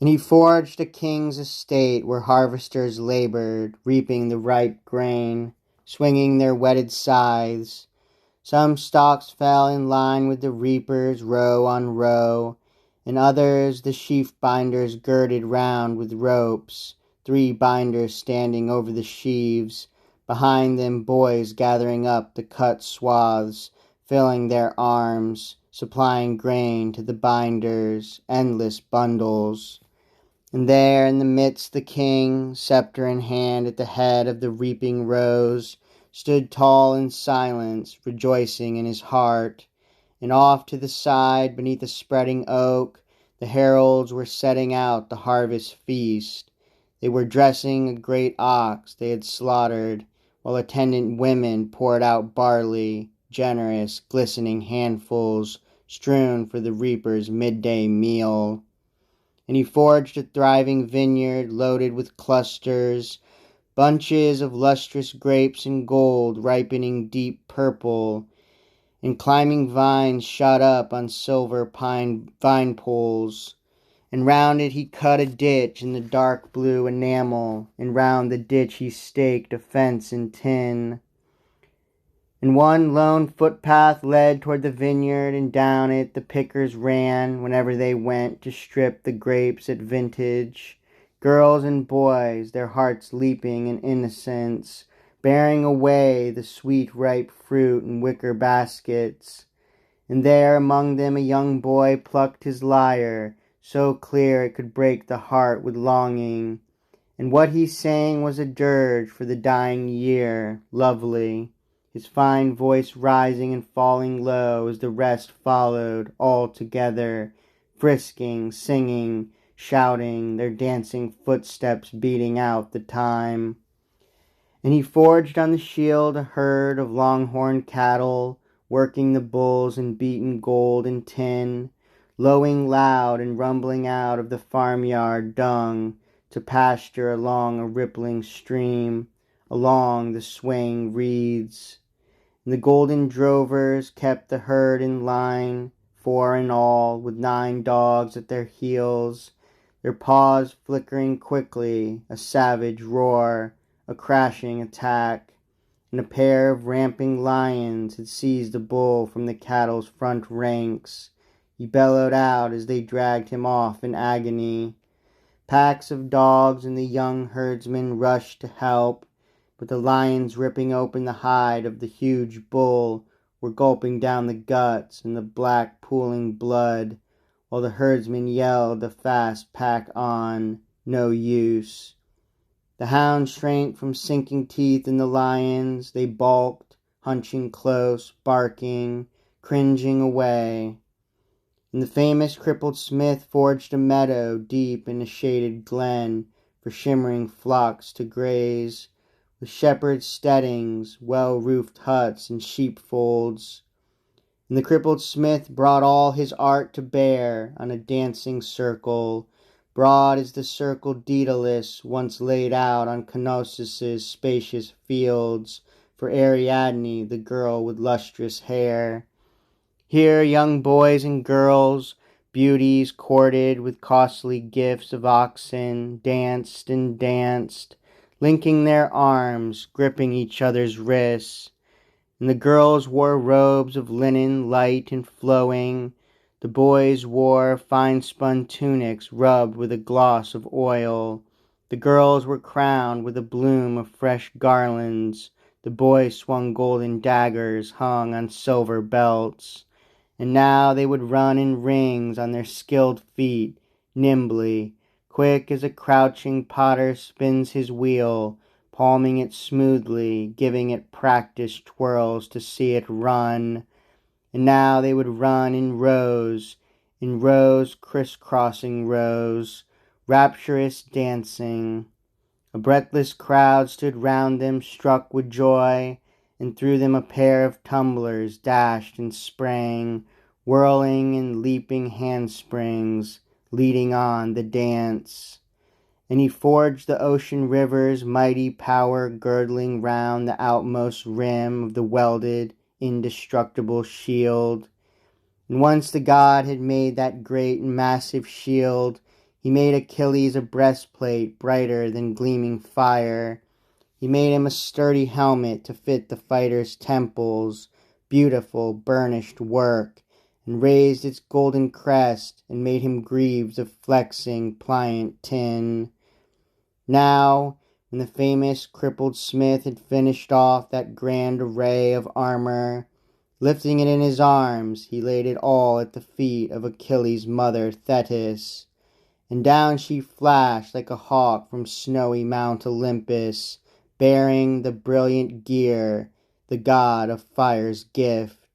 And he forged a king's estate where harvesters labored, reaping the ripe grain, swinging their whetted scythes. Some stalks fell in line with the reapers, row on row, and others the sheaf binders girded round with ropes, 3 binders standing over the sheaves, behind them boys gathering up the cut swaths, filling their arms, supplying grain to the binders, endless bundles. And there in the midst the king, sceptre in hand at the head of the reaping rows, stood tall in silence, rejoicing in his heart. And off to the side, beneath a spreading oak, the heralds were setting out the harvest feast. They were dressing a great ox they had slaughtered, while attendant women poured out barley, generous, glistening handfuls, strewn for the reaper's midday meal. And he forged a thriving vineyard loaded with clusters, bunches of lustrous grapes in gold ripening deep purple, and climbing vines shot up on silver pine vine poles. And round it he cut a ditch in the dark blue enamel, and round the ditch he staked a fence in tin. And one lone footpath led toward the vineyard, and down it the pickers ran whenever they went to strip the grapes at vintage. Girls and boys, their hearts leaping in innocence, bearing away the sweet ripe fruit in wicker baskets. And there among them a young boy plucked his lyre, so clear it could break the heart with longing. And what he sang was a dirge for the dying year, lovely, his fine voice rising and falling low as the rest followed, all together, frisking, singing, shouting, their dancing footsteps beating out the time. And he forged on the shield a herd of long-horned cattle, working the bulls in beaten gold and tin, lowing loud and rumbling out of the farmyard dung to pasture along a rippling stream, along the swaying reeds. And the golden drovers kept the herd in line, 4 in all, with 9 dogs at their heels, their paws flickering quickly, a savage roar, a crashing attack. And a pair of ramping lions had seized a bull from the cattle's front ranks. He bellowed out as they dragged him off in agony. Packs of dogs and the young herdsmen rushed to help, but the lions, ripping open the hide of the huge bull, were gulping down the guts and the black pooling blood, while the herdsmen yelled the fast pack on. No use. The hounds shrank from sinking teeth in the lions. They balked, hunching close, barking, cringing away. And the famous crippled smith forged a meadow deep in a shaded glen for shimmering flocks to graze, with shepherds' steadings, well-roofed huts, and sheepfolds. And the crippled smith brought all his art to bear on a dancing circle, broad as the circle Daedalus once laid out on Knossos' spacious fields for Ariadne, the girl with lustrous hair. Here young boys and girls, beauties courted with costly gifts of oxen, danced and danced, linking their arms, gripping each other's wrists. And the girls wore robes of linen light and flowing. The boys wore fine-spun tunics rubbed with a gloss of oil. The girls were crowned with a bloom of fresh garlands. The boys swung golden daggers hung on silver belts. And now they would run in rings on their skilled feet, nimbly, quick as a crouching potter spins his wheel, palming it smoothly, giving it practiced twirls to see it run. And now they would run in rows crisscrossing rows, rapturous dancing. A breathless crowd stood round them, struck with joy, and through them a pair of tumblers dashed and sprang, whirling and leaping handsprings, leading on the dance. And he forged the ocean river's mighty power girdling round the outmost rim of the welded, indestructible shield. And once the god had made that great and massive shield, He made Achilles a breastplate brighter than gleaming fire. He made him a sturdy helmet to fit the fighter's temples, beautiful burnished work, and raised its golden crest, and made him greaves of flexing, pliant tin. Now, when the famous crippled smith had finished off that grand array of armor, lifting it in his arms, he laid it all at the feet of Achilles' mother Thetis, and down she flashed like a hawk from snowy Mount Olympus, bearing the brilliant gear, the god of fire's gift.